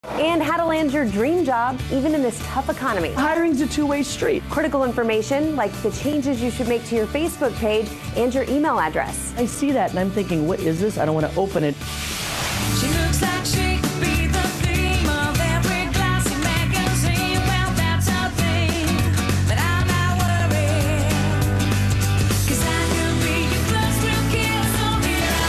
And how to land your dream job, even in this tough economy. Hiring's a two-way street. Critical information like the changes you should make to your Facebook page and your email address. I see that and I'm thinking, what is this? I don't want to open it. She looks like she could be the theme of every classy magazine. Well, that's her thing, but I'm not worried, 'cause I could be your first real kiss, so here I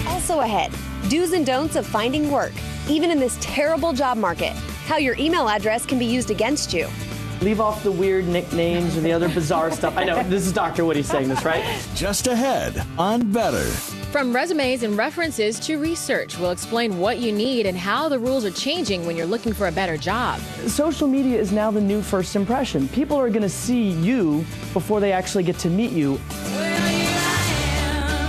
am. Also ahead, do's and don'ts of finding work, even in this terrible job market. How your email address can be used against you. Leave off the weird nicknames or the other bizarre stuff. I know, this is Dr. Woody saying this, right? Just ahead on Better. From resumes and references to research, we'll explain what you need and how the rules are changing when you're looking for a better job. Social media is now the new first impression. People are going to see you before they actually get to meet you.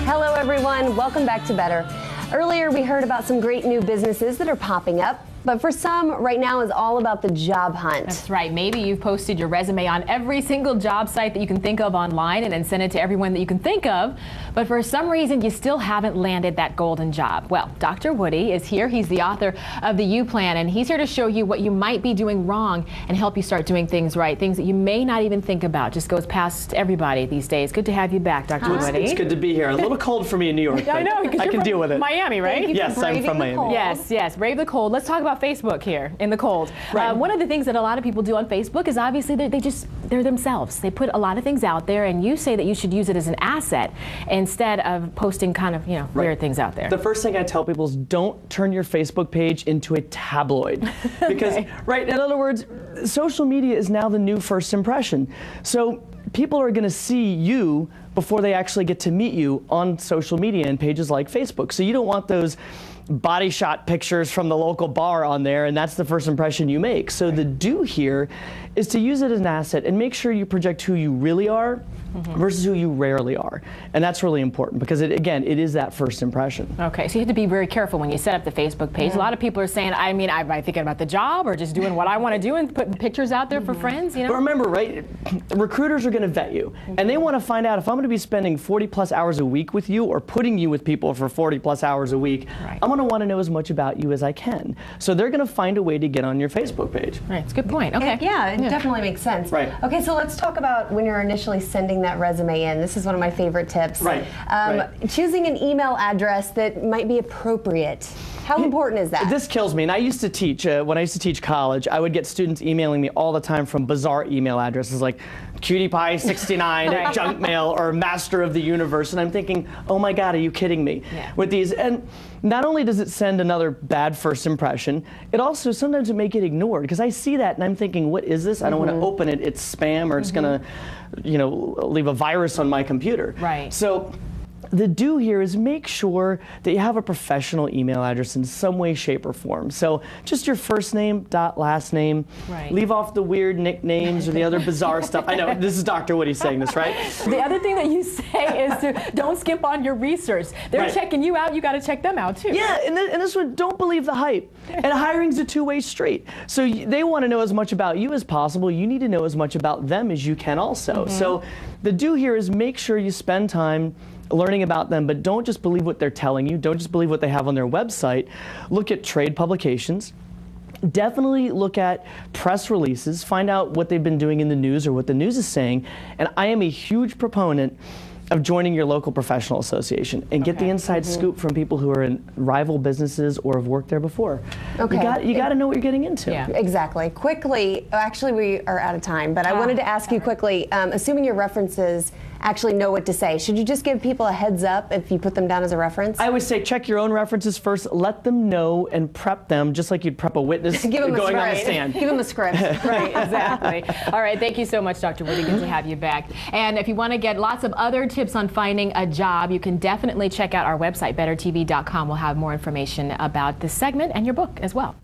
Hello everyone, welcome back to Better. Earlier we heard about some great new businesses that are popping up, but for some, right now is all about the job hunt. That's right. Maybe you've posted your resume on every single job site that you can think of online and then sent it to everyone that you can think of, but for some reason you still haven't landed that golden job. Well, Dr. Woody is here. He's the author of the U Plan, and he's here to show you what you might be doing wrong and help you start doing things right, things that you may not even think about. Just goes past everybody these days. Good to have you back, Dr. Woody. It's good to be here. A little cold for me in New York, but I know, I can deal with it. Miami, right? Yes, I'm from Miami. Yes, brave the cold. Let's talk about Facebook here in the cold. Right. One of the things that a lot of people do on Facebook is obviously they're themselves. They put a lot of things out there, and you say that you should use it as an asset instead of posting kind of, weird things out there. The first thing I tell people is don't turn your Facebook page into a tabloid. Because, right, in other words, social media is now the new first impression. So people are going to see you before they actually get to meet you on social media and pages like Facebook. So you don't want those body shot pictures from the local bar on there, and that's the first impression you make. So the do here is to use it as an asset and make sure you project who you really are versus who you rarely are. And that's really important because, it is that first impression. Okay, so you have to be very careful when you set up the Facebook page. A lot of people are saying, am I thinking about the job or just doing what I want to do and putting pictures out there for friends, But remember, right, recruiters are going to vet you, and they want to find out if I'm going to be spending 40+ hours a week with you or putting you with people for 40+ hours a week. Right. I'm going to want to know as much about you as I can. So they're going to find a way to get on your Facebook page. Right, it's a good point. Okay. It definitely makes sense. Right. Okay, so let's talk about when you're initially sending that resume in. This is one of my favorite tips. Right. Choosing an email address that might be appropriate. How important is that? This kills me. And I used to teach, when I used to teach college, I would get students emailing me all the time from bizarre email addresses like cutie-pie69 at junk mail or master of the universe. And I'm thinking, oh my God, are you kidding me with these? And not only does it send another bad first impression, it also sometimes it may get ignored because I see that and I'm thinking, what is this? I don't want to open it. It's spam or it's going to, leave a virus on my computer. Right. So the do here is make sure that you have a professional email address in some way, shape, or form. So just your first name, dot last name. Right. Leave off the weird nicknames or the other bizarre stuff. I know, this is Dr. Woody saying this, right? The other thing that you say is to don't skimp on your research. They're checking you out, you got to check them out too. Yeah, and this one, don't believe the hype. And hiring's a two-way street. So they want to know as much about you as possible. You need to know as much about them as you can also. So the do here is make sure you spend time learning about them, but don't just believe what they're telling you. Don't just believe what they have on their website. Look at trade publications. Definitely look at press releases. Find out what they've been doing in the news or what the news is saying. And I am a huge proponent of joining your local professional association and get the inside scoop from people who are in rival businesses or have worked there before. Okay. You got to know what you're getting into. Yeah. Exactly. Quickly, actually we are out of time, but I wanted to ask you quickly, assuming your references actually know what to say, should you just give people a heads up if you put them down as a reference? I always say check your own references first, let them know and prep them just like you'd prep a witness Give going on the stand. Give them a script. Right, exactly. All right, thank you so much, Dr. Woody. Good to have you back. And if you want to get lots of other tips on finding a job, you can definitely check out our website, bettertv.com. We'll have more information about this segment and your book as well.